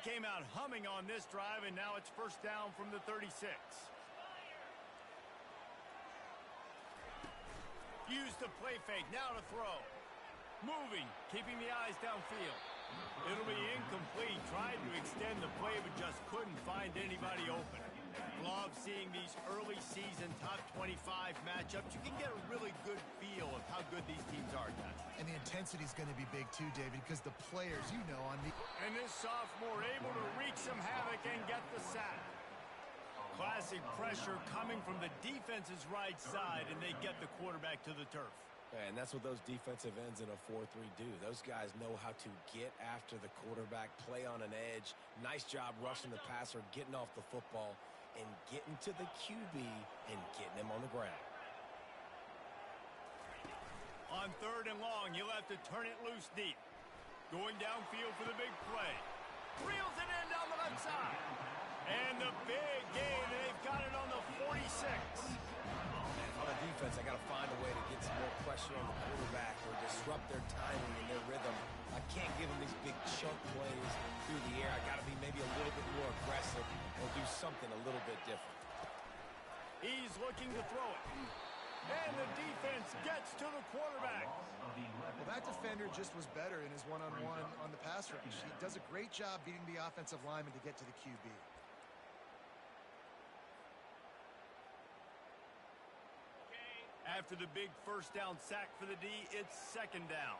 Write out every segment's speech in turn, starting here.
came out humming on this drive, and now it's first down from the 36. Use the play fake, now to throw. Moving, keeping the eyes downfield. It'll be incomplete, trying to extend the play, but just couldn't find anybody open. Love seeing these early season top 25 matchups. You can get a really good feel of how good these teams are, guys. And the intensity is going to be big too, David, because the players, you know, on the... And this sophomore able to wreak some havoc and get the sack. Classic pressure coming from the defense's right side, and they get the quarterback to the turf. And that's what those defensive ends in a 4-3 do. Those guys know how to get after the quarterback, play on an edge. Nice job rushing the passer, getting off the football, and getting to the QB and getting him on the ground. On 3rd and long, you'll have to turn it loose deep. Going downfield for the big play. Reels it in down the left side. And the big gain, they've got it on the 46. On the defense, I got to find a way to get some more pressure on the quarterback or disrupt their timing and their rhythm. I can't give them these big chunk plays through the air. I got to be maybe a little bit more aggressive or do something a little bit different. He's looking to throw it. And the defense gets to the quarterback. Well, that defender just was better in his one-on-one on the pass rush. He does a great job beating the offensive lineman to get to the QB. After the big first down sack for the D, it's 2nd down.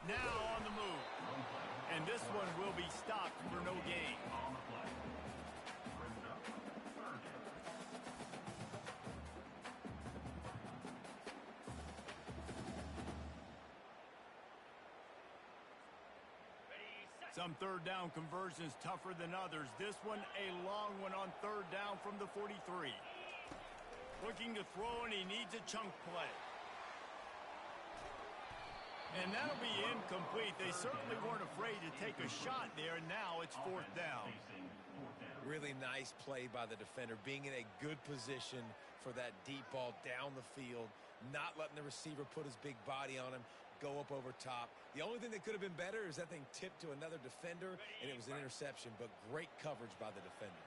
Now on the move. And this one will be stopped for no gain. Some 3rd down conversions tougher than others. This one a long one on 3rd down from the 43. Looking to throw, and he needs a chunk play. And that'll be incomplete. They certainly weren't afraid to take a shot there, and now it's 4th down. Really nice play by the defender, being in a good position for that deep ball down the field, not letting the receiver put his big body on him, go up over top. The only thing that could have been better is that thing tipped to another defender, and it was an interception, but great coverage by the defender.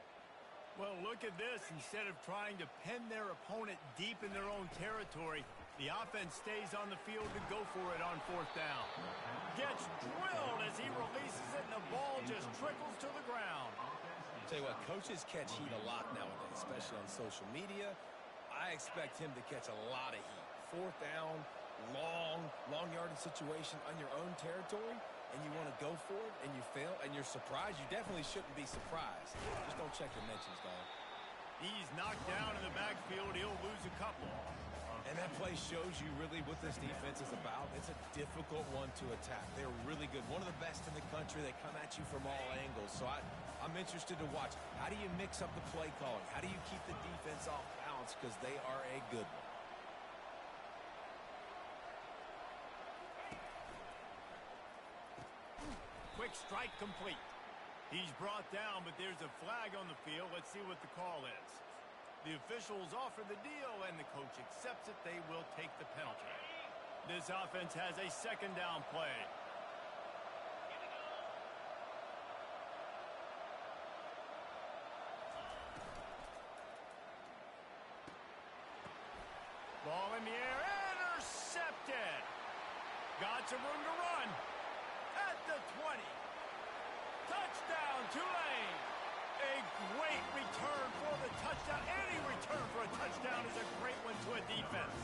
Well, look at this. Instead of trying to pin their opponent deep in their own territory, the offense stays on the field to go for it on 4th down. Gets drilled as he releases it, and the ball just trickles to the ground. Tell you what, coaches catch heat a lot nowadays, especially on social media. I expect him to catch a lot of heat. 4th down, long yardage situation on your own territory, and you want to go for it, and you fail, and you're surprised. You definitely shouldn't be surprised. Just don't check your mentions, dog. He's knocked down in the backfield. He'll lose a couple. And that play shows you really what this defense is about. It's a difficult one to attack. They're really good. One of the best in the country. They come at you from all angles. So I'm interested to watch. How do you mix up the play calling? How do you keep the defense off balance? Because they are a good one. Quick strike complete. He's brought down, but there's a flag on the field. Let's see what the call is. The officials offer the deal, and the coach accepts it. They will take the penalty. This offense has a 2nd down play. Ball in the air, intercepted. Got some room to run. At the 20. Touchdown, Tulane. A great return for the touchdown. Any return for a touchdown is a great one to a defense.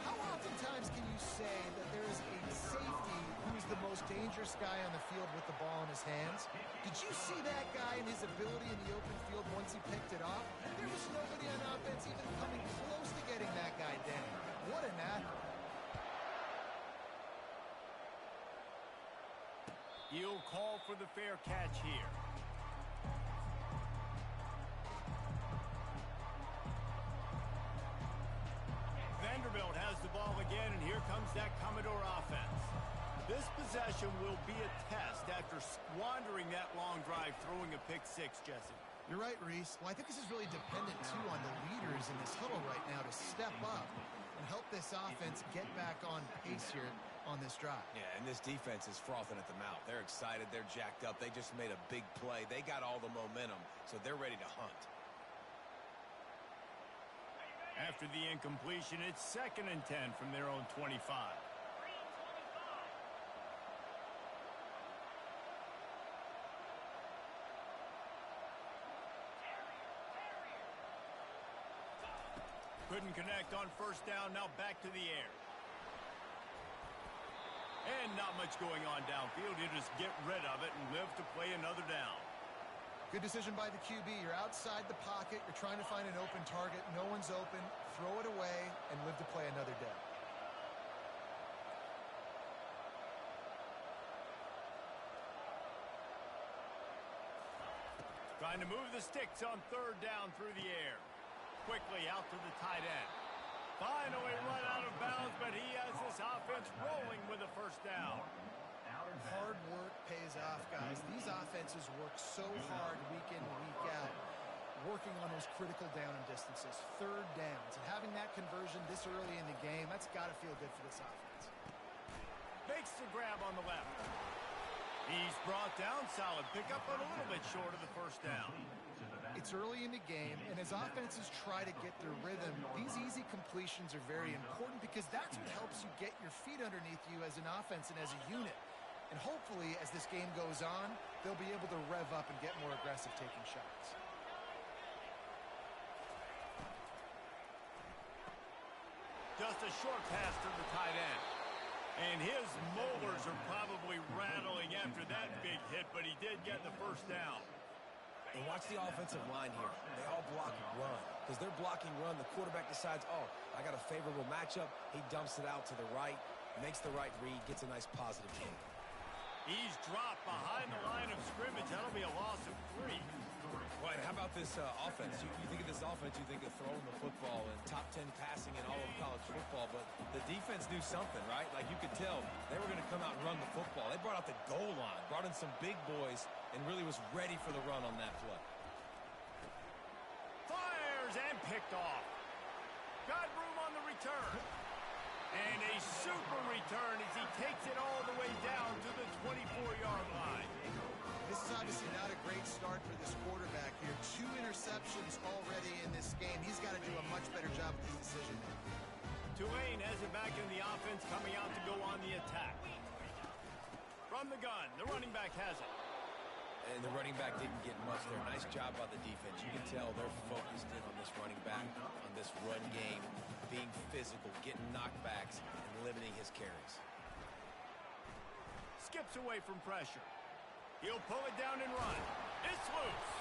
How oftentimes can you say that there is a safety who's the most dangerous guy on the field with the ball in his hands? Did you see that guy and his ability in the open field once he picked it off? There was nobody on offense even coming close to getting that guy down. What an athlete. He'll call for the fair catch here. Vanderbilt has the ball again, and here comes that Commodore offense. This possession will be a test after squandering that long drive, throwing a pick-6, Jesse. You're right, Reese. Well, I think this is really dependent, too, on the leaders in this huddle right now to step up and help this offense get back on pace here. on this drive. Yeah, and this defense is frothing at the mouth. They're excited. They're jacked up. They just made a big play. They got all the momentum, so they're ready to hunt. After the incompletion, it's 2nd and 10 from their own 25. Couldn't connect on 1st down. Now back to the air. And not much going on downfield. He'll just get rid of it and live to play another down. Good decision by the QB. You're outside the pocket. You're trying to find an open target. No one's open. Throw it away and live to play another day. Trying to move the sticks on 3rd down through the air. Quickly out to the tight end. Finally run out of bounds, but he has this offense rolling with a 1st down. Hard work pays off, guys. These offenses work so hard week in and week out, working on those critical down and distances, 3rd downs. And having that conversion this early in the game, that's got to feel good for this offense. Makes the grab on the left. He's brought down. Solid pickup, but a little bit short of the 1st down. It's early in the game, and as offenses try to get their rhythm, these easy completions are very important because that's what helps you get your feet underneath you as an offense and as a unit. And hopefully, as this game goes on, they'll be able to rev up and get more aggressive taking shots. Just a short pass to the tight end. And his molars are probably rattling after that big hit, but he did get the 1st down. And watch the offensive line here. They all block and run. Because they're blocking run, the quarterback decides, oh, I got a favorable matchup. He dumps it out to the right, makes the right read, gets a nice positive gain. He's dropped behind the line of scrimmage. That'll be a loss of 3. Well, how about this offense? You think of this offense, you think of throwing the football and top 10 passing in all of college football, but the defense knew something, right? Like you could tell they were going to come out and run the football. They brought out the goal line, brought in some big boys, and really was ready for the run on that play. Fires and picked off. Got room on the return. And a super return as he takes it all the way down to the 24-yard line. This is obviously not a great start for this quarterback here. 2 interceptions already in this game. He's got to do a much better job with his decision making. Tulane has it back in the offense, coming out to go on the attack. From the gun, the running back has it. And the running back didn't get much there. Nice job by the defense. You can tell they're focused in on this running back, on this run game, being physical, getting knockbacks, and limiting his carries. Skips away from pressure. He'll pull it down and run. It's loose.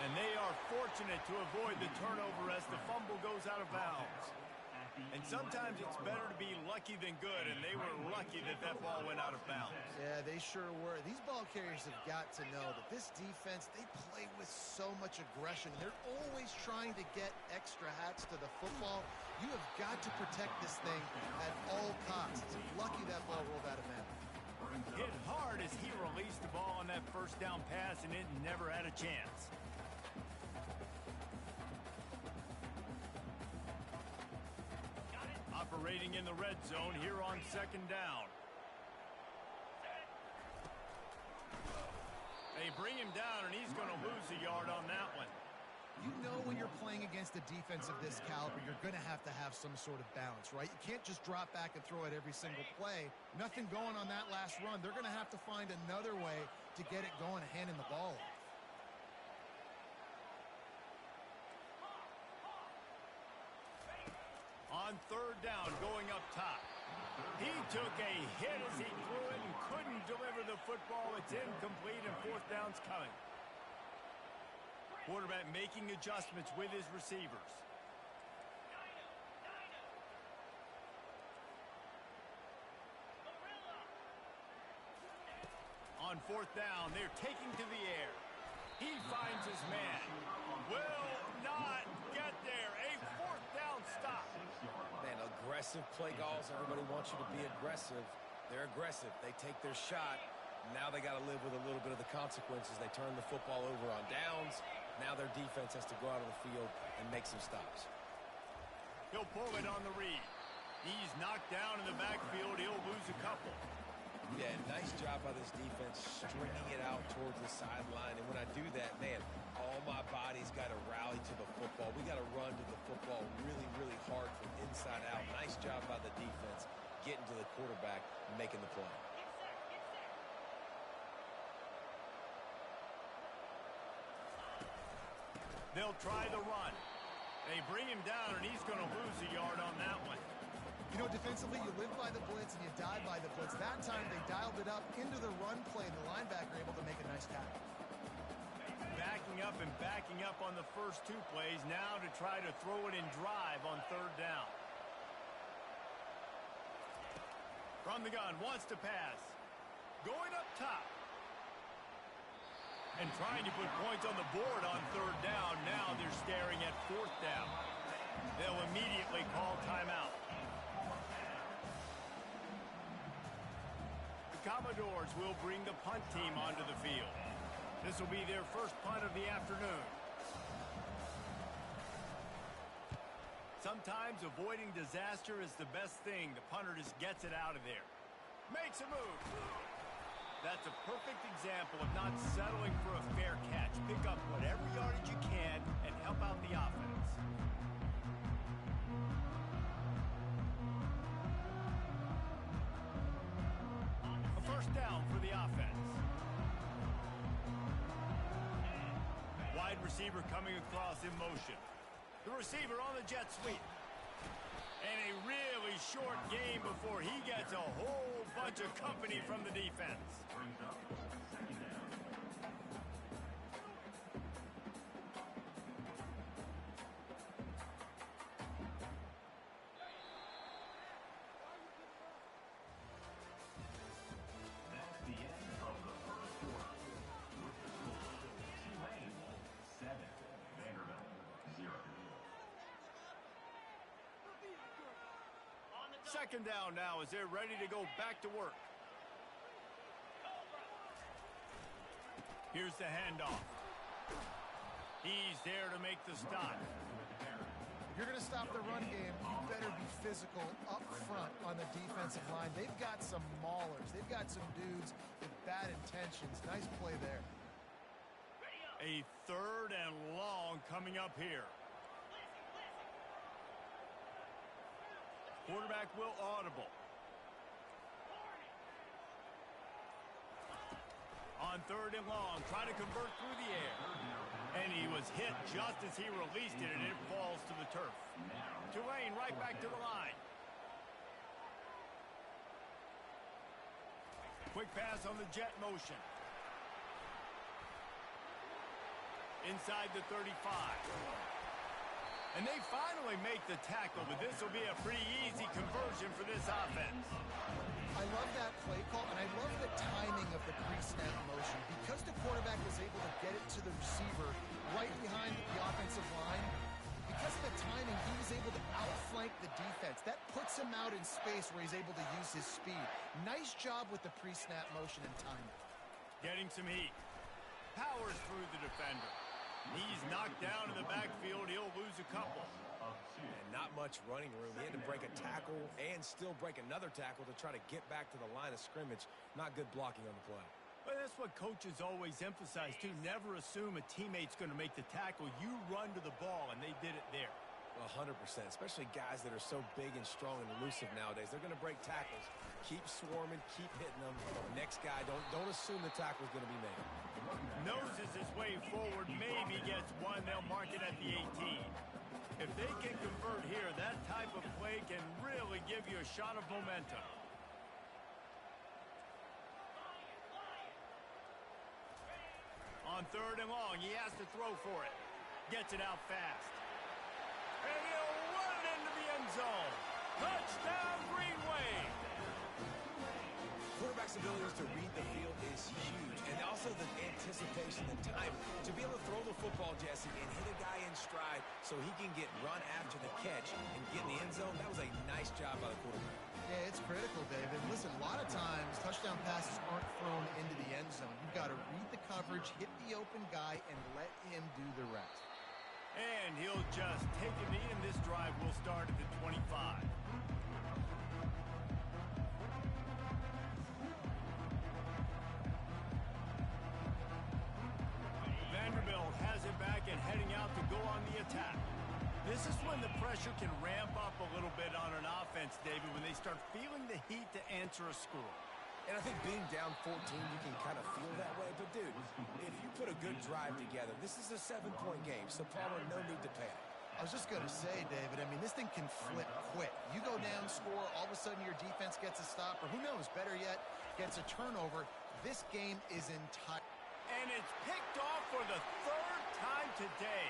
And they are fortunate to avoid the turnover as the fumble goes out of bounds. And sometimes it's better to be lucky than good, and they were lucky that that ball went out of bounds. Yeah, they sure were. These ball carriers have got to know that this defense, they play with so much aggression. They're always trying to get extra hats to the football. You have got to protect this thing at all costs. Lucky that ball rolled out of bounds. Hit hard as he released the ball on that 1st down pass, and it never had a chance. Operating in the red zone here on 2nd down. They bring him down, and he's going to lose a yard on that one. You know when you're playing against a defense of this caliber, you're going to have some sort of balance, right? You can't just drop back and throw it every single play. Nothing going on that last run. They're going to have to find another way to get it going and handing the ball off. On 3rd down, going up top. He took a hit as he threw it and couldn't deliver the football. It's incomplete, and 4th down's coming. Quarterback making adjustments with his receivers. On 4th down, they're taking to the air. He finds his man. Will not get there. A 4th down stop. Man, aggressive play calls. Everybody wants you to be aggressive. They're aggressive. They take their shot. Now they got to live with a little bit of the consequences. They turn the football over on downs. Now their defense has to go out of the field and make some stops. He'll pull it on the read. He's knocked down in the backfield. He'll lose a couple. Yeah, nice job by this defense stringing it out towards the sideline. And when I do that, man, all my body's got to rally to the football. We got to run to the football really, really hard from inside out. Nice job by the defense getting to the quarterback, making the play. They'll try the run. They bring him down, and he's going to lose a yard on that one. You know, defensively, you live by the blitz and you die by the blitz. That time, they dialed it up into the run play, and the linebacker able to make a nice tackle. Backing up and backing up on the first two plays, now to try to throw it and drive on third down. From the gun, wants to pass. Going up top. And trying to put points on the board on third down. Now they're staring at fourth down. They'll immediately call timeout. The Commodores will bring the punt team onto the field. This will be their first punt of the afternoon. Sometimes avoiding disaster is the best thing. The punter just gets it out of there. Makes a move. That's a perfect example of not settling for a fair catch. Pick up whatever yardage you can and help out the offense. A first down for the offense. Wide receiver coming across in motion. The receiver on the jet sweep. And a really short game before he gets a whole bunch of company from the defense. That's the end of the first quarter. With the score, Tulane 7, Vanderbilt 0. Second down now as they're ready to go back to work. Here's the handoff. He's there to make the stop. If you're going to stop the run game, you better be physical up front on the defensive line. They've got some maulers. They've got some dudes with bad intentions. Nice play there. A third and long coming up here. Quarterback will audible. On third and long, trying to convert through the air. And he was hit just as he released it, and it falls to the turf. Tulane right back to the line. Quick pass on the jet motion. Inside the 35. And they finally make the tackle, but this will be a pretty easy conversion for this offense. I love that play call, and I love the timing of the pre-snap motion. Because the quarterback was able to get it to the receiver right behind the offensive line, because of the timing, he was able to outflank the defense. That puts him out in space where he's able to use his speed. Nice job with the pre-snap motion and timing. Getting some heat. Powers through the defender. He's knocked down in the backfield. He'll lose a couple. And not much running room. He had to break a tackle and still break another tackle to try to get back to the line of scrimmage. Not good blocking on the play. Well, that's what coaches always emphasize, too. Never assume a teammate's going to make the tackle. You run to the ball, and they did it there. 100%, especially guys that are so big and strong and elusive nowadays. They're going to break tackles. Keep swarming, keep hitting them. Next guy, don't assume the tackle's going to be made. Noses his way forward, maybe gets one. They'll mark it at the 18. If they can convert here, that type of play can really give you a shot of momentum. On third and long, he has to throw for it. Gets it out fast. And he'll run it into the end zone. Touchdown, Green Wave. Quarterback's abilities to read the field is huge. And also the anticipation, the time to be able to throw the football, Jesse, and hit a guy in stride so he can get run after the catch and get in the end zone. That was a nice job by the quarterback. Yeah, it's critical, David. Listen, a lot of times touchdown passes aren't thrown into the end zone. You've got to read the coverage, hit the open guy, and let him do the rest. And he'll just take a knee, and this drive will start at the 25. Vanderbilt has it back and heading out to go on the attack. This is when the pressure can ramp up a little bit on an offense, David, when they start feeling the heat to answer a score. And I think being down 14, you can kind of feel that way. But, dude, if you put a good drive together, this is a 7-point game, so Palmer, no need to panic. I was just going to say, David, I mean, this thing can flip quick. You go down, score, all of a sudden your defense gets a stop, or who knows, better yet, gets a turnover. This game is entire. And it's picked off for the third time today.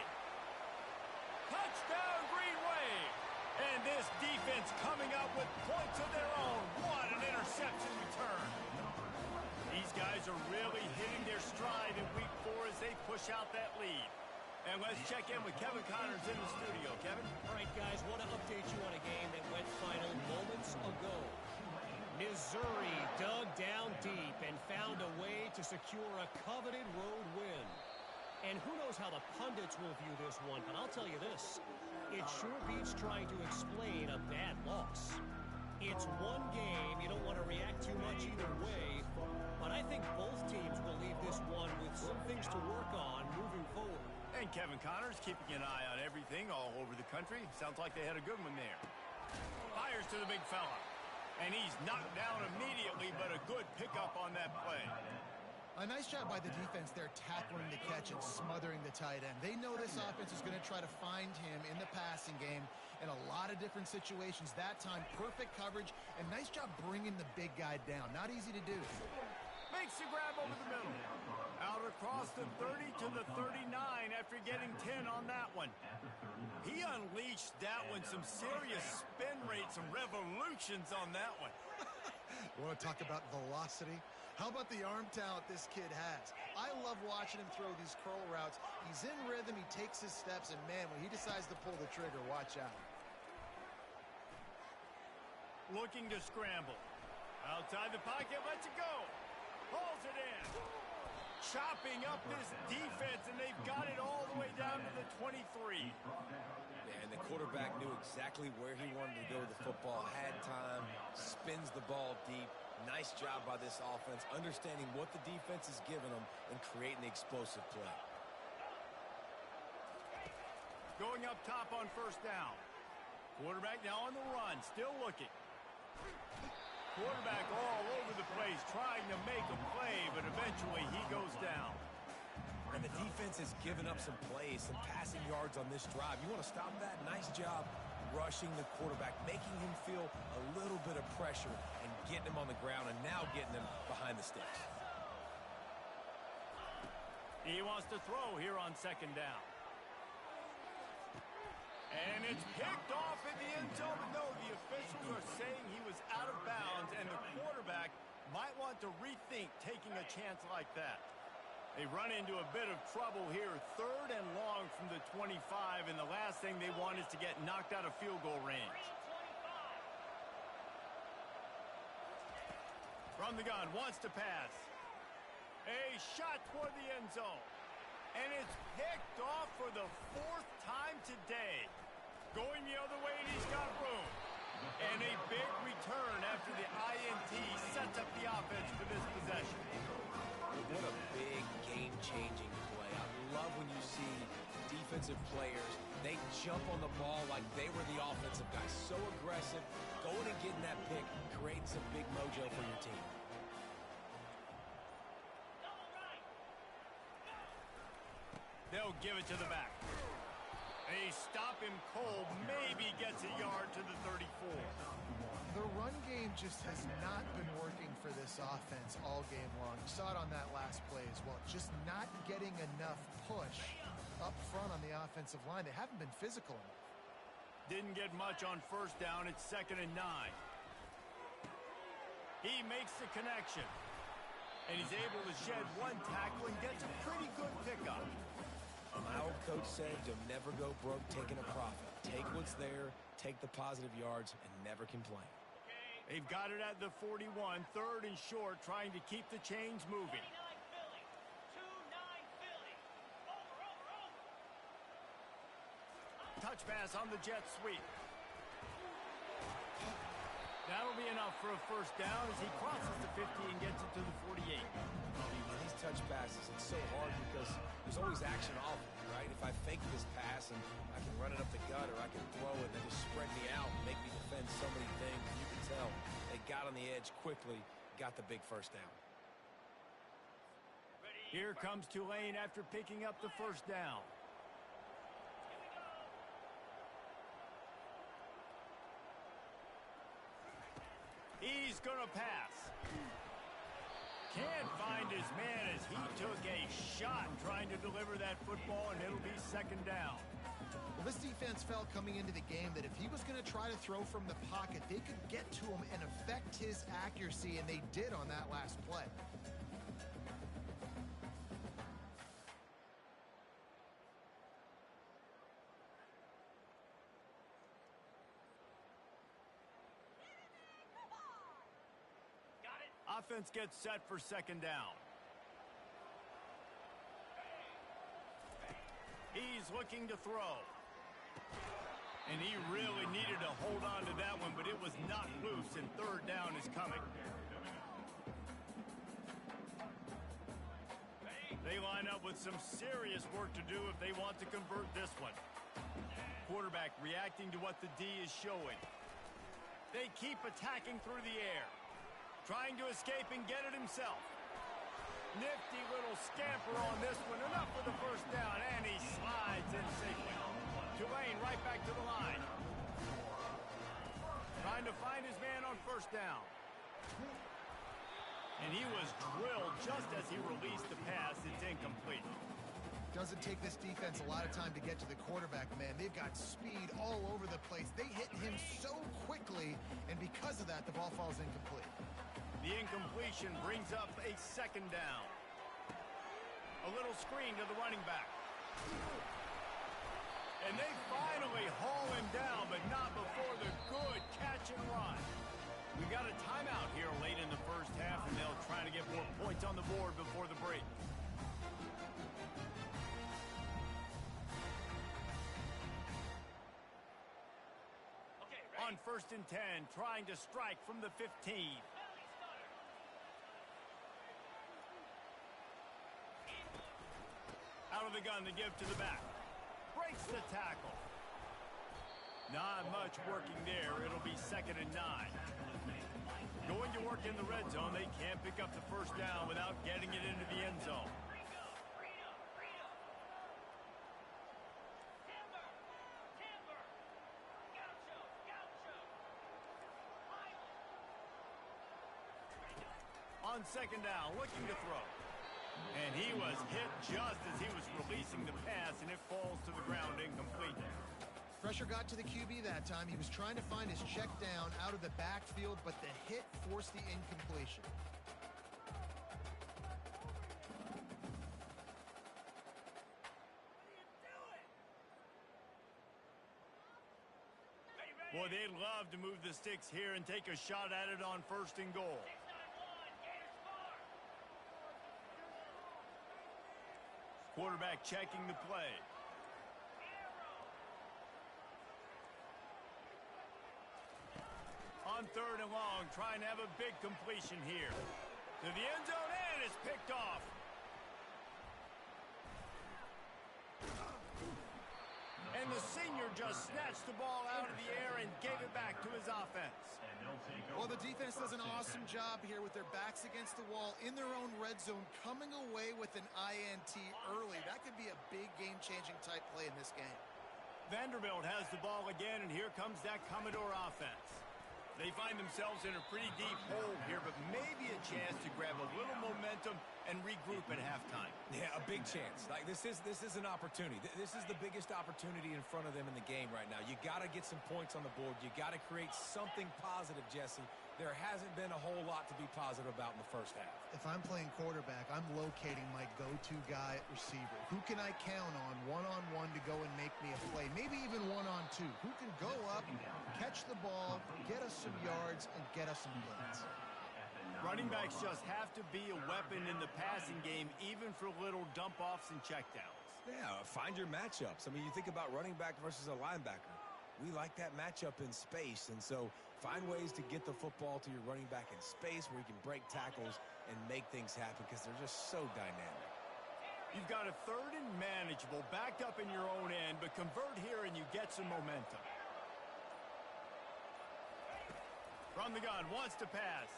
Touchdown, Green Wave! And this defense coming up with points of their own. What an interception return. These guys are really hitting their stride in week 4 as they push out that lead. And let's check in with Kevin Connors in the studio. Kevin? All right, guys, want to update you on a game that went final moments ago. Missouri dug down deep and found a way to secure a coveted road win. And who knows how the pundits will view this one, but I'll tell you this. It sure beats trying to explain a bad loss. It's one game. You don't want to react too much either way. But I think both teams will leave this one with some things to work on moving forward. And Kevin Connors keeping an eye on everything all over the country. Sounds like they had a good one there. Fires to the big fella. And he's knocked down immediately, but a good pickup on that play. A nice job by the defense there, tackling the catch and smothering the tight end. They know this offense is going to try to find him in the passing game in a lot of different situations. That time, perfect coverage, and nice job bringing the big guy down. Not easy to do. Makes the grab over the middle. Out across the 30 to the 39 after getting 10 on that one. He unleashed that one. Some serious spin rates, some revolutions on that one. Want to talk about velocity? How about the arm talent this kid has? I love watching him throw these curl routes. He's in rhythm, he takes his steps, and man, when he decides to pull the trigger, watch out. Looking to scramble. Outside the pocket, lets it go. Pulls it in. Chopping up this defense, and they've got it all the way down to the 23. And the quarterback knew exactly where he wanted to go with the football, had time, spins the ball deep. Nice job by this offense, understanding what the defense is giving them and creating the explosive play. Going up top on first down. Quarterback now on the run, still looking. Quarterback all over the place, trying to make a play, but eventually he goes down. And the defense has given up some plays, some passing yards on this drive. You want to stop that? Nice job rushing the quarterback, making him feel a little bit of pressure and getting him on the ground and now getting him behind the sticks. He wants to throw here on second down. And it's picked off in the end zone. No, the officials are saying he was out of bounds, and the quarterback might want to rethink taking a chance like that. They run into a bit of trouble here, 3rd and long from the 25, and the last thing they want is to get knocked out of field goal range. From the gun, wants to pass. A shot toward the end zone. And it's picked off for the 4th time today. Going the other way, and he's got room. And a big return after the INT sets up the offense for this possession. What a big game-changing play. I love when you see defensive players, they jump on the ball like they were the offensive guys. So aggressive, going and getting that pick, creating some big mojo for your team. They'll give it to the back. They stop him cold, maybe gets a yard to the 34. The run game just has not been working for this offense all game long. You saw it on that last play as well. Just not getting enough push up front on the offensive line. They haven't been physical enough. Didn't get much on first down. It's 2nd and 9. He makes the connection. And he's able to shed one tackle and gets a pretty good pickup. My old coach said, you'll never go broke taking a profit. Take what's there, take the positive yards, and never complain. They've got it at the 41, 3rd and short, trying to keep the chains moving. touch pass on the jet sweep. That'll be enough for a first down as he crosses the 50 and gets it to the 48. These touch passes, it's so hard because there's always action off it, right? If I fake this pass and I can run it up the gut or I can throw it and then just spread me out and make me defend so many things, you can tell they got on the edge quickly, got the big first down. Here comes Tulane after picking up the first down. He's going to pass. Can't find his man as he took a shot trying to deliver that football, and it'll be second down. Well, this defense felt coming into the game that if he was going to try to throw from the pocket, they could get to him and affect his accuracy, and they did on that last play. Offense gets set for second down. He's looking to throw. And he really needed to hold on to that one, but it was not loose, and third down is coming. They line up with some serious work to do if they want to convert this one. Quarterback reacting to what the D is showing. They keep attacking through the air. Trying to escape and get it himself. Nifty little scamper on this one. Enough for the first down, and he slides in safely. Tulane right back to the line. Trying to find his man on first down. And he was drilled just as he released the pass. It's incomplete. Doesn't take this defense a lot of time to get to the quarterback, man. They've got speed all over the place. They hit him so quickly, and because of that, the ball falls incomplete. The incompletion brings up a second down. A little screen to the running back. And they finally haul him down, but not before the good catch and run. We got a timeout here late in the first half, and they'll try to get more points on the board before the break. On 1st and 10, trying to strike from the 15. Out of the gun to give to the back. Breaks the tackle. Not much working there. It'll be 2nd and 9. Going to work in the red zone. They can't pick up the first down without getting it into the end zone. On 2nd down, looking to throw. And he was hit just as he was releasing the pass, and it falls to the ground incomplete. Pressure got to the QB that time. He was trying to find his check down out of the backfield, but the hit forced the incompletion. Boy, they'd love to move the sticks here and take a shot at it on 1st and goal. Quarterback checking the play. On 3rd and long, trying to have a big completion here. To the end zone, and it's picked off. And the senior just snatched the ball out of the air and gave it back to his offense. Well, the defense does an awesome job here with their backs against the wall in their own red zone, coming away with an INT early. That could be a big game-changing type play in this game. Vanderbilt has the ball again, and here comes that Commodore offense. They find themselves in a pretty deep hole here, but maybe a chance to grab a little momentum and regroup at halftime. Yeah, a big chance. Like this is an opportunity. This is the biggest opportunity in front of them in the game right now. You got to get some points on the board. You got to create something positive, Jesse. There hasn't been a whole lot to be positive about in the first half. If I'm playing quarterback, I'm locating my go-to guy at receiver. Who can I count on one-on-one to go and make me a play? Maybe even one-on-two. Who can go up, catch the ball, get us some yards, and get us some points? Running backs just have to be a weapon in the passing game, even for little dump-offs and checkdowns. Yeah, find your matchups. I mean, you think about running back versus a linebacker. We like that matchup in space, and so find ways to get the football to your running back in space where you can break tackles and make things happen because they're just so dynamic. You've got a third and manageable, backed up in your own end, but convert here and you get some momentum. From the gun, wants to pass.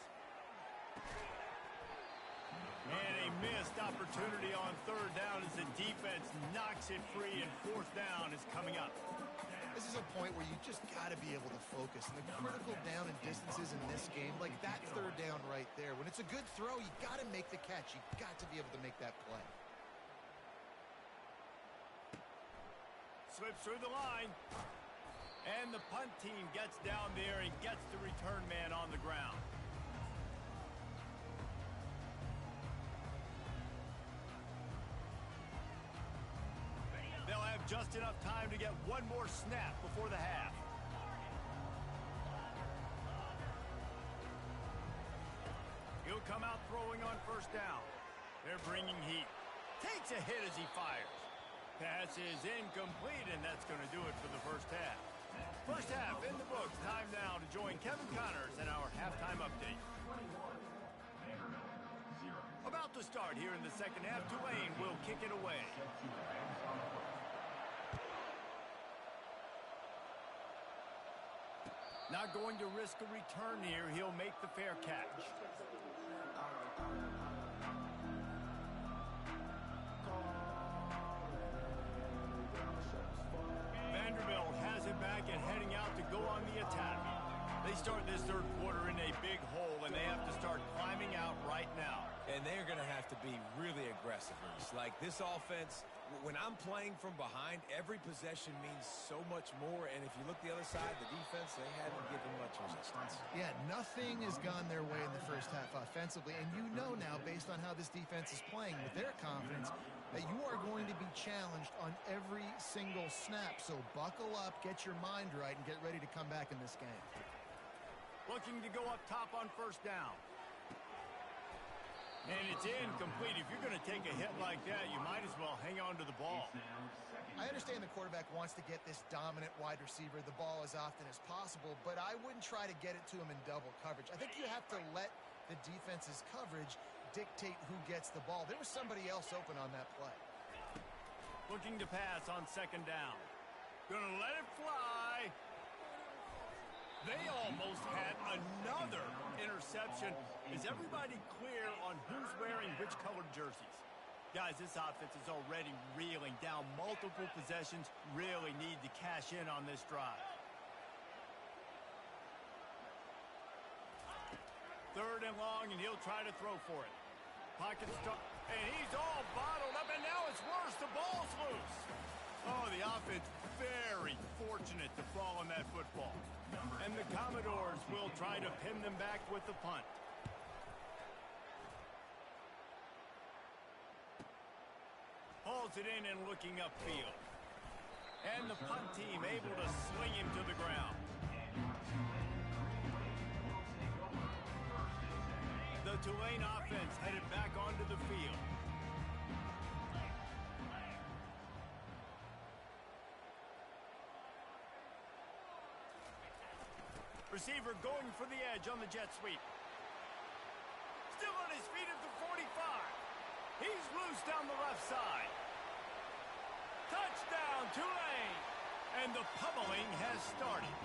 And a missed opportunity on third down as the defense knocks it free, and fourth down is coming up. This is a point where you just got to be able to focus. And the critical down and distances in this game, like that third down right there, when it's a good throw, you got to make the catch. You got to be able to make that play. Slips through the line. And the punt team gets down there and gets the return man on the ground. They'll have just enough time to get one more snap before the half. He'll come out throwing on first down. They're bringing heat. Takes a hit as he fires. Pass is incomplete, and that's going to do it for the first half. First half in the books. Time now to join Kevin Connors in our halftime update. About to start here in the second half. Tulane will kick it away. Not going to risk a return here. He'll make the fair catch. Vanderbilt has it back and heading out to go on the attack. They start this third quarter in a big hole, and they have to start climbing out right now. And they're going to have to be really aggressive. Like this offense, when I'm playing from behind, every possession means so much more. And if you look the other side, the defense, they haven't given much resistance. Yeah, nothing has gone their way in the first half offensively. And you know now, based on how this defense is playing with their confidence, that you are going to be challenged on every single snap. So buckle up, get your mind right, and get ready to come back in this game. Looking to go up top on first down. And it's incomplete. If you're going to take a hit like that, you might as well hang on to the ball. I understand the quarterback wants to get this dominant wide receiver the ball as often as possible, but I wouldn't try to get it to him in double coverage. I think you have to let the defense's coverage dictate who gets the ball. There was somebody else open on that play. Looking to pass on second down. Gonna let it fly. They almost had another interception. Is everybody clear on who's wearing which colored jerseys? Guys, this offense is already reeling down multiple possessions. Really need to cash in on this drive. Third and long, and he'll try to throw for it. Pocket stop, and he's all bottled up, and now it's worse. The ball's loose. Oh, the offense very fortunate to fall on that football. And the Commodores will try to pin them back with the punt. Hauls it in and looking upfield. And the punt team able to sling him to the ground. The Tulane offense headed back onto the field. Receiver going for the edge on the jet sweep. Still on his feet at the 45. He's loose down the left side. Touchdown, Tulane! And the pummeling has started.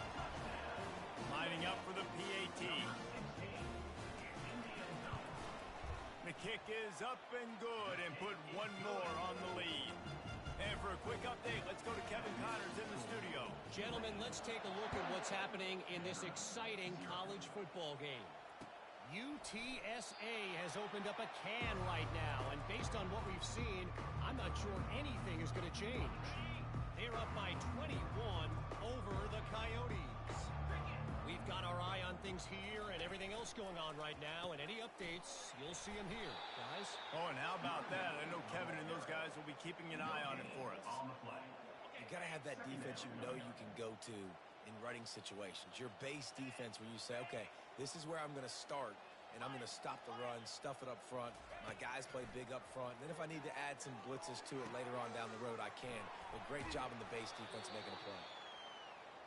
Lining up for the PAT. The kick is up and good and put one more on the lead. And for a quick update, let's go to Kevin Connors in the studio. Gentlemen, let's take a look at what's happening in this exciting college football game. UTSA has opened up a can right now, and based on what we've seen, I'm not sure anything is going to change. They're up by 21 over the Coyotes. We've got our eye on things here and everything else going on right now, and any updates, you'll see them here, guys. Oh, and how about that? I know Kevin and those guys will be keeping an eye on it for us. You got to have that defense you know you can go to in running situations. Your base defense where you say, okay, this is where I'm going to start and I'm going to stop the run, stuff it up front. My guys play big up front. Then if I need to add some blitzes to it later on down the road, I can. But great job in the base defense making a play.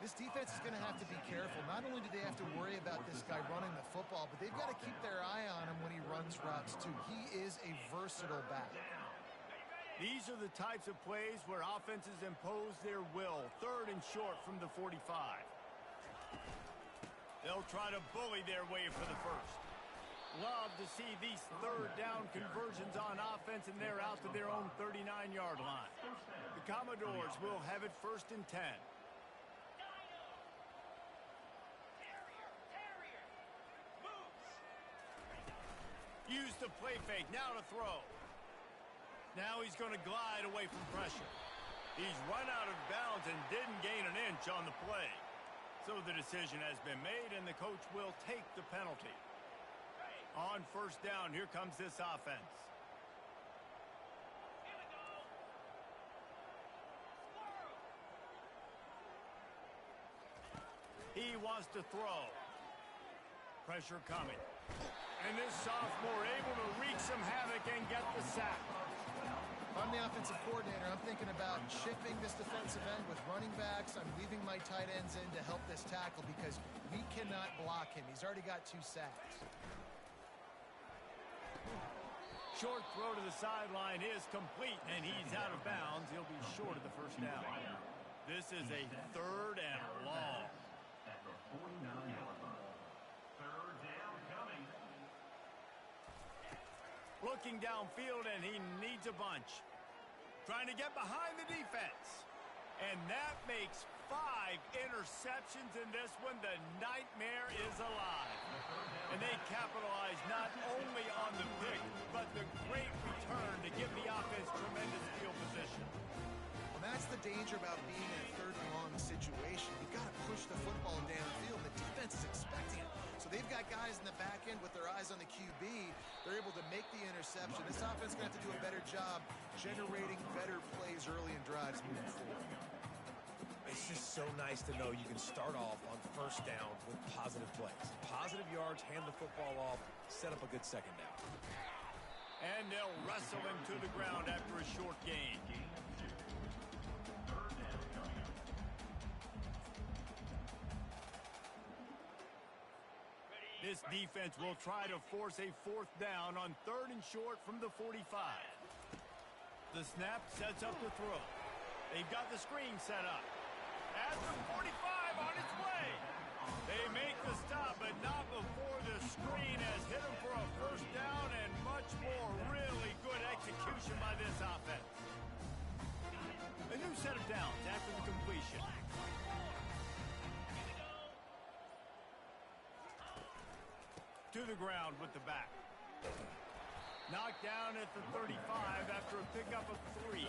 This defense is going to have to be careful. Not only do they have to worry about this guy running the football, but they've got to keep their eye on him when he runs routes too. He is a versatile back. These are the types of plays where offenses impose their will. 3rd and short from the 45. They'll try to bully their way for the first. Love to see these 3rd down conversions on offense, and they're out to their own 39-yard line. The Commodores will have it 1st and 10. Use the play fake, now to throw. Now he's going to glide away from pressure. He's run out of bounds and didn't gain an inch on the play. So the decision has been made, and the coach will take the penalty. On 1st down, here comes this offense. He wants to throw. Pressure coming. And this sophomore able to wreak some havoc and get the sack. If I'm the offensive coordinator, I'm thinking about shifting this defensive end with running backs. I'm leaving my tight ends in to help this tackle because we cannot block him. He's already got 2 sacks. Short throw to the sideline is complete, and he's out of bounds. He'll be short of the 1st down. This is a 3rd and long. At the 49-yard line. 3rd down coming. Looking downfield, and he needs a bunch. Trying to get behind the defense. And that makes 5 interceptions in this one. The nightmare is alive. And they capitalize not only on the pick, but the great return to give the offense tremendous field position. Well, that's the danger about being in a 3rd and long situation. You've got to push the football downfield. The defense is expecting it. So they've got guys in the back end with their eyes on the QB. They're able to make the interception. This offense is going to have to do a better job generating better plays early in drives moving forward. It's just so nice to know you can start off on 1st down with positive plays. Positive yards, hand the football off, set up a good 2nd down. And they'll wrestle him to the ground after a short gain. This defense will try to force a 4th down on 3rd and short from the 45. The snap sets up the throw. They've got the screen set up. At the 45 on its way. They make the stop, but not before the screen has hit him for a 1st down, and much more. Really good execution by this offense. A new set of downs after the completion. To the ground with the back. Knocked down at the 35 after a pickup of 3.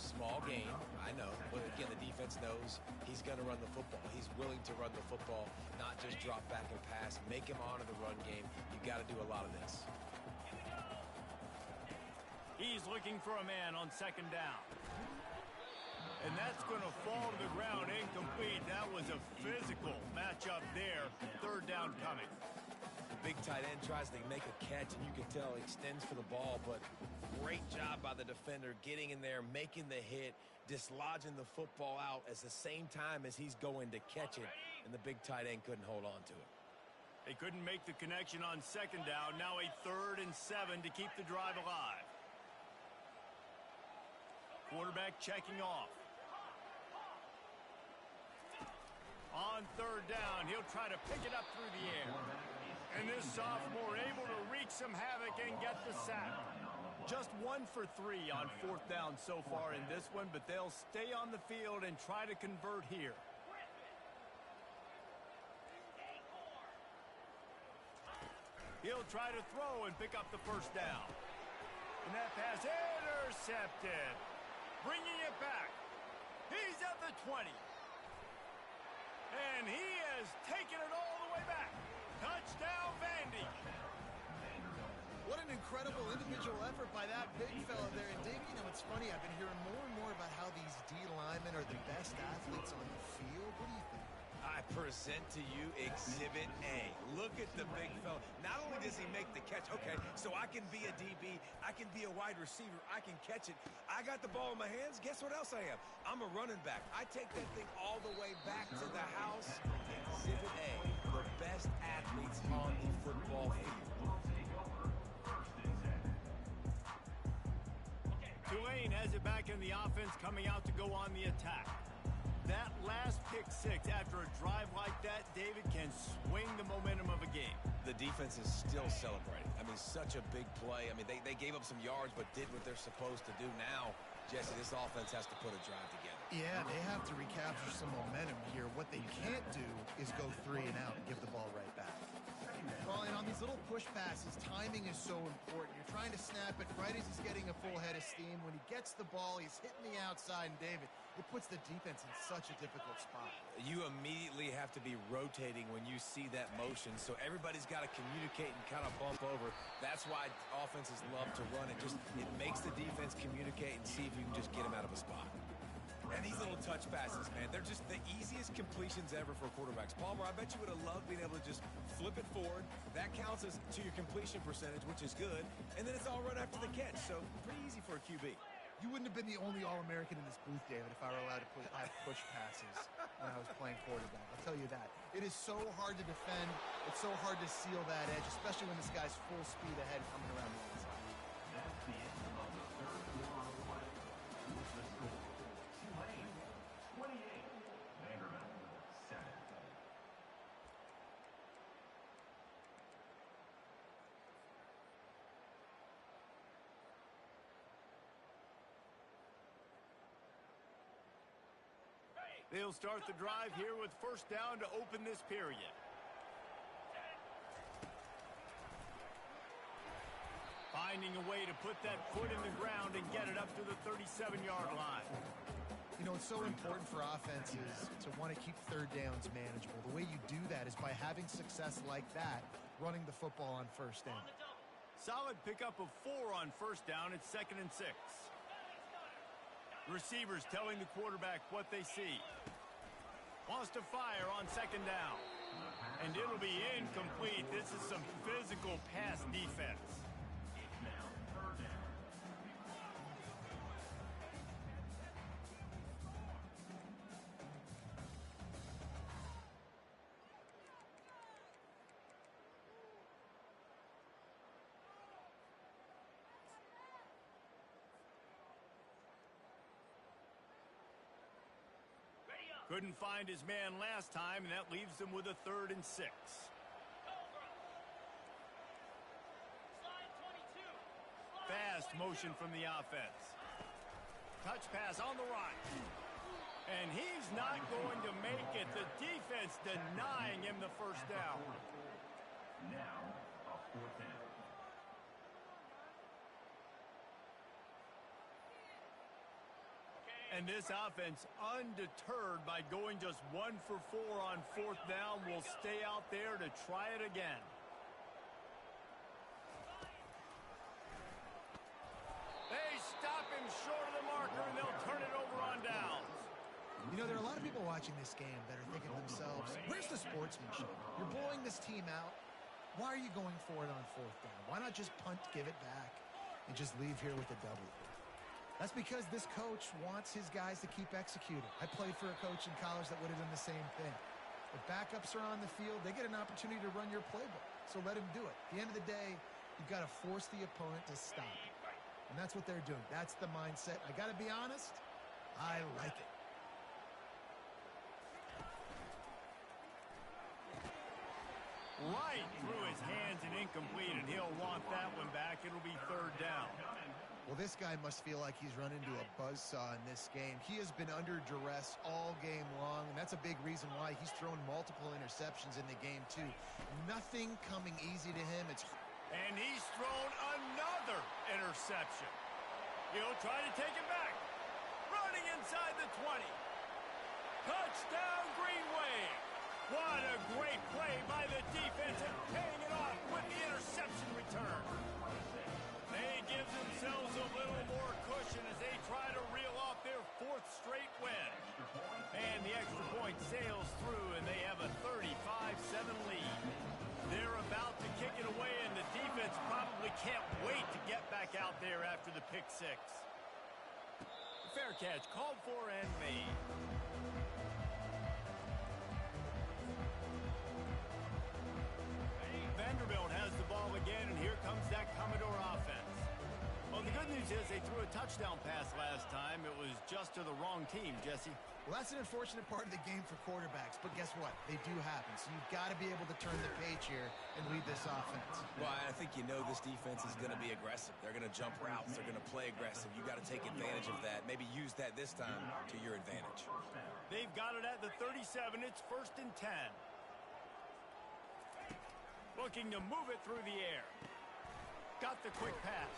Small game, I know, but again, the defense knows he's going to run the football. He's willing to run the football, not just drop back and pass, make him honor the run game. You got to do a lot of this. He's looking for a man on 2nd down. And that's going to fall to the ground incomplete. That was a physical matchup there. 3rd down coming. The big tight end tries to make a catch, and you can tell he extends for the ball, but great job by the defender getting in there, making the hit, dislodging the football out at the same time as he's going to catch it, and the big tight end couldn't hold on to it. They couldn't make the connection on 2nd down. Now a 3rd and 7 to keep the drive alive. Quarterback checking off. On 3rd down, he'll try to pick it up through the air. And this sophomore able to wreak some havoc and get the sack. Just 1 for 3 on 4th down so far in this one, but they'll stay on the field and try to convert here. He'll try to throw and pick up the 1st down. And that pass intercepted. Bringing it back. He's at the 20. And he has taken it all the way back. Touchdown, Vandy. What an incredible individual effort by that big fella there. And Dave, you know, it's funny. I've been hearing more and more about how these D linemen are the best athletes on the field. What do you think? present to you Exhibit A. Look at the big fella. Not only does he make the catch, okay, so I can be a DB, I can be a wide receiver, I can catch it. I got the ball in my hands. Guess what else I am? I'm a running back. I take that thing all the way back to the house. Exhibit A, the best athletes on the football field. Tulane has it back in the offense, coming out to go on the attack. That last pick six after a drive like that, David, can swing the momentum of a game. The defense is still celebrating. I mean, such a big play. I mean, they gave up some yards but did what they're supposed to do. Now, Jesse, this offense has to put a drive together. Yeah, they have to recapture some momentum here. What they can't do is go 3 and out and give the ball right back. Well, and on these little push passes, timing is so important. You're trying to snap it right as he's getting a full head of steam. When he gets the ball, he's hitting the outside, and David, it puts the defense in such a difficult spot. You immediately have to be rotating when you see that motion, so everybody's got to communicate and kind of bump over. That's why offenses love to run it. It makes the defense communicate and see if you can just get them out of a spot. And these little touch passes, man, they're just the easiest completions ever for quarterbacks. Palmer, I bet you would have loved being able to just flip it forward. That counts as to your completion percentage, which is good. And then it's all run after the catch, so pretty easy for a QB. You wouldn't have been the only All-American in this booth, David, if I were allowed to have push passes when I was playing quarterback. I'll tell you that. It is so hard to defend. It's so hard to seal that edge, especially when this guy's full speed ahead coming around the inside. That's the end of the third quarter of play. With the score, Tulane 28, Vanderbilt 7. They'll start the drive here with first down to open this period. Finding a way to put that foot in the ground and get it up to the 37-yard line. You know, it's so important for offenses to want to keep third downs manageable. The way you do that is by having success like that, running the football on first down. Solid pickup of 4 on first down. It's 2nd and 6. Receivers telling the quarterback what they see. Wants to fire on 2nd down. And it'll be incomplete. This is some physical pass defense. It's now 3rd down. Couldn't find his man last time, and that leaves him with a 3rd and 6. Fast motion from the offense. Touch pass on the right. And he's not going to make it. The defense denying him the first down. Now, a 4th down. And this offense, undeterred by going just 1 for 4 on 4th down, will stay out there to try it again. They stop him short of the marker, and they'll turn it over on downs. You know, there are a lot of people watching this game that are thinking to themselves, where's the sportsmanship? You're blowing this team out. Why are you going for it on 4th down? Why not just punt, give it back, and just leave here with a W? That's because this coach wants his guys to keep executing. I played for a coach in college that would have done the same thing. If backups are on the field, they get an opportunity to run your playbook. So let them do it. At the end of the day, you've got to force the opponent to stop. And that's what they're doing. That's the mindset. I got to be honest, I like it. Right through his hands and incomplete, and he'll want that one back. It'll be 3rd down. Well, this guy must feel like he's run into a buzzsaw in this game. He has been under duress all game long, and that's a big reason why he's thrown multiple interceptions in the game, too. Nothing coming easy to him. And he's thrown another interception. He'll try to take it back. Running inside the 20. Touchdown, Green Wave. What a great play by the defense, and paying it off with the interception return. They give themselves a little more cushion as they try to reel off their 4th straight win. And the extra point sails through, and they have a pick six. Fair catch, called for and made. Vanderbilt has the ball again, and here comes that Commodore offense. Well, the good news is they threw a touchdown pass last time. It was just to the wrong team, Jesse. Well, that's an unfortunate part of the game for quarterbacks, but guess what? They do happen, so you've got to be able to turn the page here and lead this offense. Well, I think you know this defense is going to be aggressive. They're going to jump routes. They're going to play aggressive. You got to take advantage of that. Maybe use that this time to your advantage. They've got it at the 37. It's 1st and 10. Looking to move it through the air. Got the quick pass.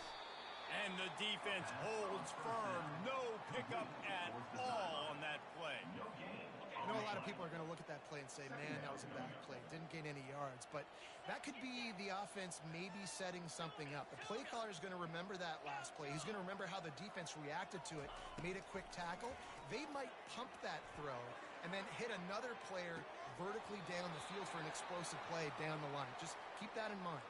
And the defense holds firm. No pickup at all on that play. I know a lot of people are going to look at that play and say, man, that was a bad play. Didn't gain any yards. But that could be the offense maybe setting something up. The play caller is going to remember that last play. He's going to remember how the defense reacted to it, made a quick tackle. They might pump that throw and then hit another player vertically down the field for an explosive play down the line. Just keep that in mind.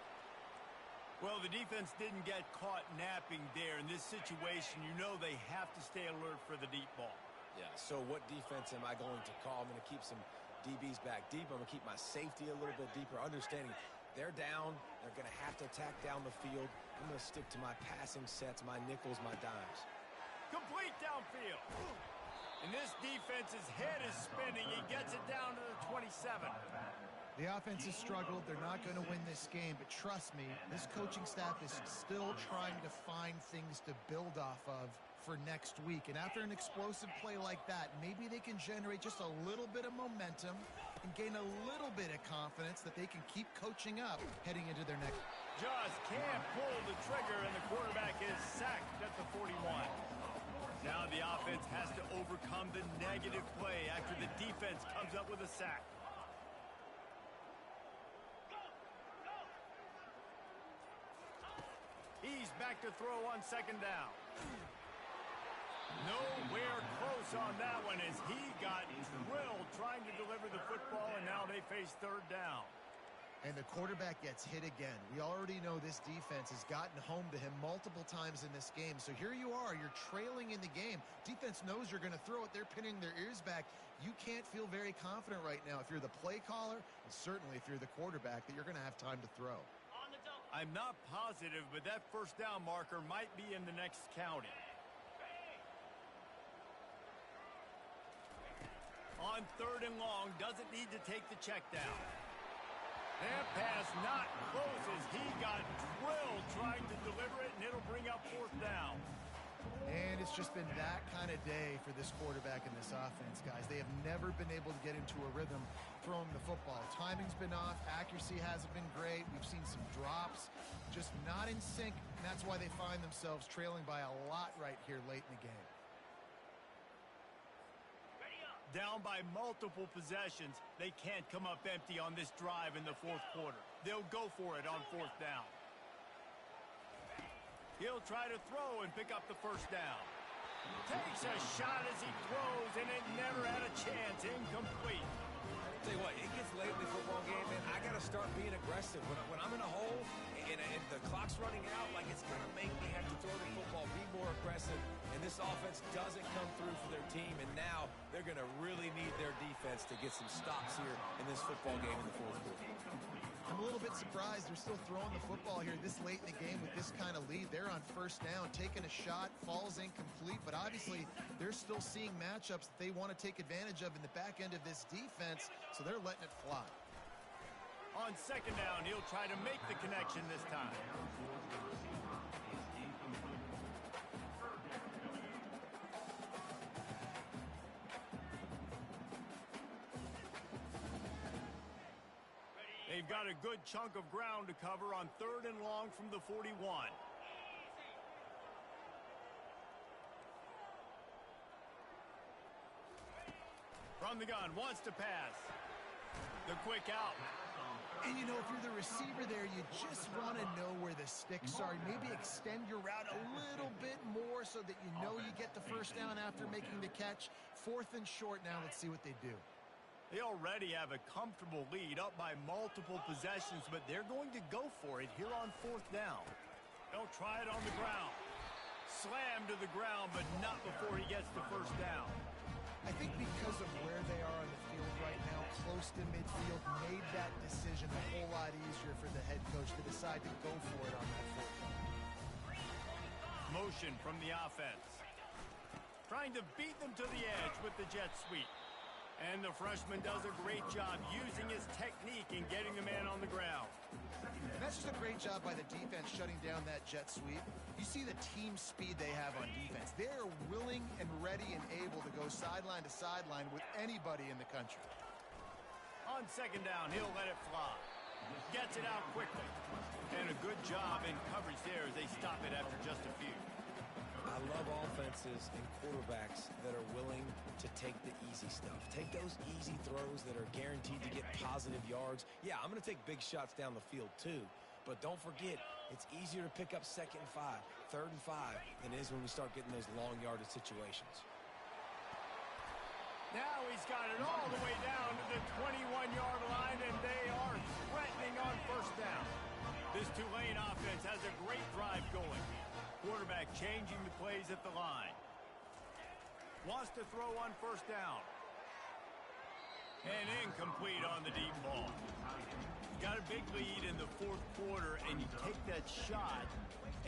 Well, the defense didn't get caught napping there. In this situation, you know they have to stay alert for the deep ball. Yeah, so what defense am I going to call? I'm going to keep some DBs back deep. I'm going to keep my safety a little bit deeper, understanding they're down. They're going to have to attack down the field. I'm going to stick to my passing sets, my nickels, my dimes. Complete downfield. And this defense's head is spinning. He gets it down to the 27. The offense has struggled. They're not going to win this game, but trust me, this coaching staff is still trying to find things to build off of for next week. And after an explosive play like that, maybe they can generate just a little bit of momentum and gain a little bit of confidence that they can keep coaching up heading into their next. Just can't pull the trigger, and the quarterback is sacked at the 41. Now the offense has to overcome the negative play after the defense comes up with a sack. He's back to throw on 2nd down. Nowhere close on that one as he got drilled trying to deliver the football, and now they face 3rd down. And the quarterback gets hit again. We already know this defense has gotten home to him multiple times in this game. So here you are, you're trailing in the game. Defense knows you're going to throw it. They're pinning their ears back. You can't feel very confident right now if you're the play caller, and certainly if you're the quarterback, that you're going to have time to throw. I'm not positive, but that 1st down marker might be in the next county. On 3rd and long, doesn't need to take the check down. That pass not close as he got drilled trying to deliver it, and it'll bring up 4th down. And it's just been that kind of day for this quarterback and this offense, guys. They have never been able to get into a rhythm throwing the football. Timing's been off. Accuracy hasn't been great. We've seen some drops, just not in sync. And that's why they find themselves trailing by a lot right here late in the game. Down by multiple possessions, they can't come up empty on this drive in the 4th quarter. They'll go for it on 4th down. He'll try to throw and pick up the 1st down. Takes a shot as he throws, and it never had a chance. Incomplete. Tell you what, it gets late in the football game, man. I got to start being aggressive. When I'm in a hole and the clock's running out, like, it's going to make me have to throw the football, be more aggressive. And this offense doesn't come through for their team, and now they're going to really need their defense to get some stops here in this football game in the 4th quarter. I'm a little bit surprised they're still throwing the football here this late in the game with this kind of lead. They're on 1st down, taking a shot, falls incomplete, but obviously they're still seeing matchups that they want to take advantage of in the back end of this defense, so they're letting it fly. On 2nd down, he'll try to make the connection this time. They've got a good chunk of ground to cover on 3rd and long from the 41. From the gun, wants to pass. The quick out. And, you know, if you're the receiver there, you just want to know where the sticks are. Maybe extend your route a little bit more so that you know you get the 1st down after making the catch. 4th and short now. Let's see what they do. They already have a comfortable lead up by multiple possessions, but they're going to go for it here on 4th down. They'll try it on the ground. Slammed to the ground, but not before he gets the first down. I think because of where they are on the field right now, close to midfield, made that decision a whole lot easier for the head coach to decide to go for it on that fourth down. Motion from the offense. Trying to beat them to the edge with the jet sweep. And the freshman does a great job using his technique and getting the man on the ground. And that's just a great job by the defense shutting down that jet sweep. You see the team speed they have on defense. They're willing and ready and able to go sideline to sideline with anybody in the country. On second down, he'll let it fly. Gets it out quickly. And a good job in coverage there as they stop it after just a few. I love offenses and quarterbacks that are willing to take the easy stuff. Take those easy throws that are guaranteed to get positive yards. Yeah, I'm going to take big shots down the field too. But don't forget, it's easier to pick up 2nd and 5, 3rd and 5 than it is when we start getting those long yardage situations. Now he's got it all the way down to the 21-yard line, and they are threatening on first down. This Tulane offense has a great drive going. Quarterback changing the plays at the line. Wants to throw on first down. And incomplete on the deep ball. Got a big lead in the fourth quarter, and you take that shot,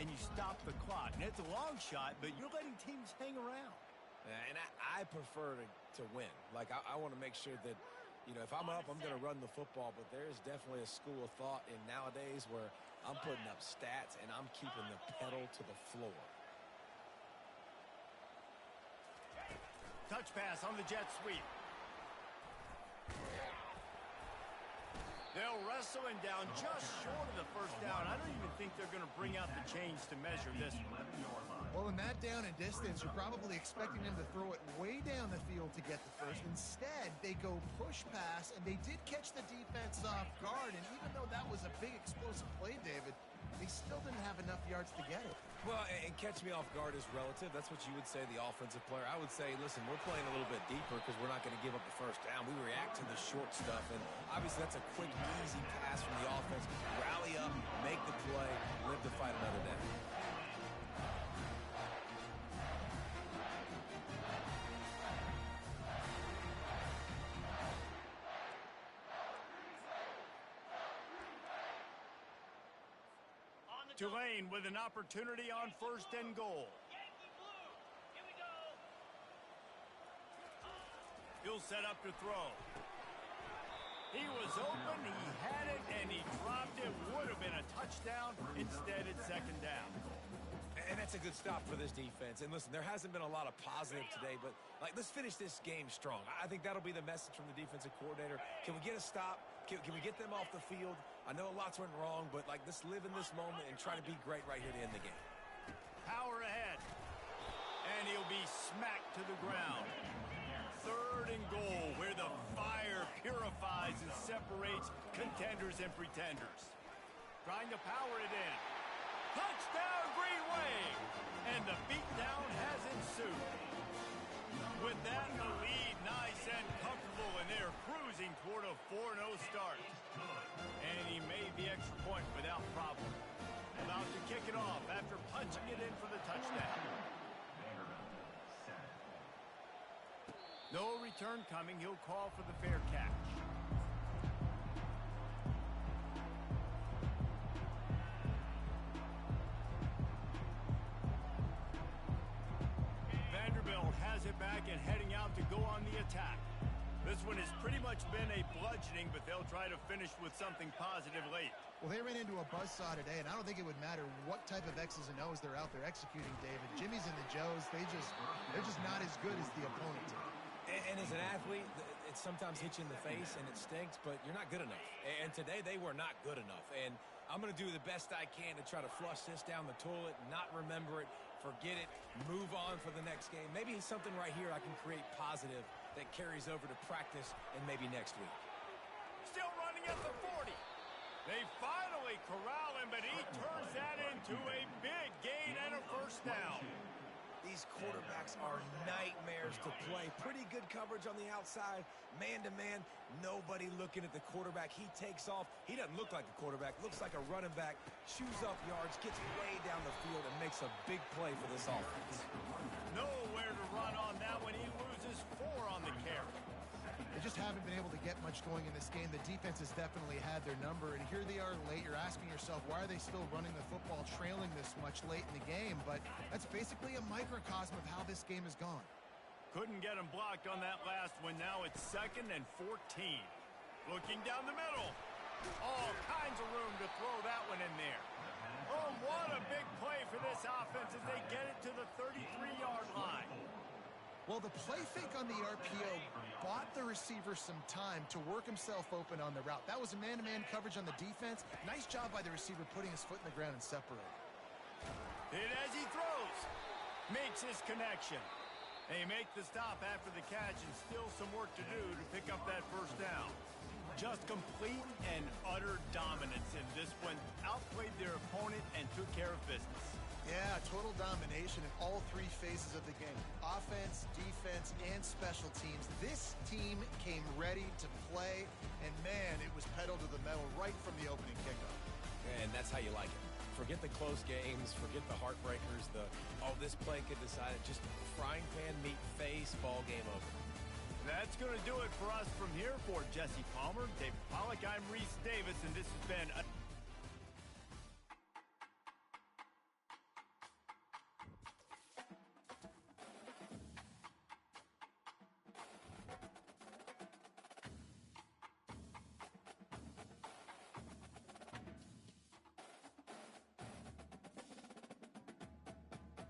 and you stop the clock. And it's a long shot, but you're letting teams hang around. And I prefer to win. Like, I want to make sure that, you know, if I'm up, I'm going to run the football. But there is definitely a school of thought in nowadays where I'm putting up stats and I'm keeping the pedal to the floor. Touch pass on the jet sweep. They'll wrestle him down just short of the first down. I don't even think they're going to bring out the chains to measure this one. Well, in that down and distance, you're probably expecting them to throw it way down the field to get the first. Instead, they go push pass, and they did catch the defense off guard. And even though that was a big explosive play, David, they still didn't have enough yards to get it. Well, and catch me off guard is relative. That's what you would say, the offensive player. I would say, listen, we're playing a little bit deeper because we're not going to give up the first down. We react to the short stuff, and obviously that's a quick, easy pass from the offense. Rally up, make the play, live to fight another day. Tulane with an opportunity on first and goal. He'll set up to throw. He was open, he had it, and he dropped it. Would have been a touchdown. Instead, it's second down. And that's a good stop for this defense. And listen, there hasn't been a lot of positive today, but like, let's finish this game strong. I think that'll be the message from the defensive coordinator. Can we get a stop? Can we get them off the field? I know lots went wrong, but like, let's live in this moment and try to be great right here to end the game. Power ahead. And he'll be smacked to the ground. Third and goal, where the fire purifies and separates contenders and pretenders. Trying to power it in. Touchdown, Green Wave! And the beatdown has ensued. With that, the lead nice and comfortable, and they're cruising toward a 4-0 start. And he made the extra point without problem. About to kick it off after punching it in for the touchdown. No return coming. He'll call for the fair catch. Vanderbilt has it back and heading out to go on the attack. This one has pretty much been a bludgeoning, but they'll try to finish with something positive late. Well, they ran into a buzzsaw today, and I don't think it would matter what type of X's and O's they're out there executing, David. Jimmy's and the Joes, they're just not as good as the opponent. And as an athlete, it sometimes hits you in the face and it stinks, but you're not good enough. And today they were not good enough. And I'm going to do the best I can to try to flush this down the toilet, not remember it, forget it, move on for the next game. Maybe something right here I can create positive that carries over to practice and maybe next week. Still running at the 40. They finally corral him, but he turns that into a big gain and a first down. These quarterbacks are nightmares to play. Pretty good coverage on the outside. Man-to-man, nobody looking at the quarterback. He takes off. He doesn't look like a quarterback. Looks like a running back. Chews up yards, gets way down the field, and makes a big play for this offense. Nowhere to run on that when he loses 4 on the carry. They just haven't been able to get much going in this game. The defense has definitely had their number, and here they are late. You're asking yourself, why are they still running the football trailing this much late in the game? But that's basically a microcosm of how this game has gone. Couldn't get him blocked on that last one. Now it's 2nd and 14. Looking down the middle. All kinds of room to throw that one in there. Oh, what a big play for this offense as they get it to the 33-yard line. Well, the play fake on the RPO bought the receiver some time to work himself open on the route. That was a man-to-man coverage on the defense. Nice job by the receiver putting his foot in the ground and separating. Hit as he throws. Makes his connection. They make the stop after the catch and still some work to do to pick up that first down. Just complete and utter dominance in this one. Outplayed their opponent and took care of business. Yeah, total domination in all 3 phases of the game. Offense, defense, and special teams. This team came ready to play, and man, it was pedal to the metal right from the opening kickoff. And that's how you like it. Forget the close games, forget the heartbreakers, this play could decide it. Just frying pan meet face, ball game over. That's going to do it for us from here. For Jesse Palmer, David Pollack, I'm Reese Davis, and this has been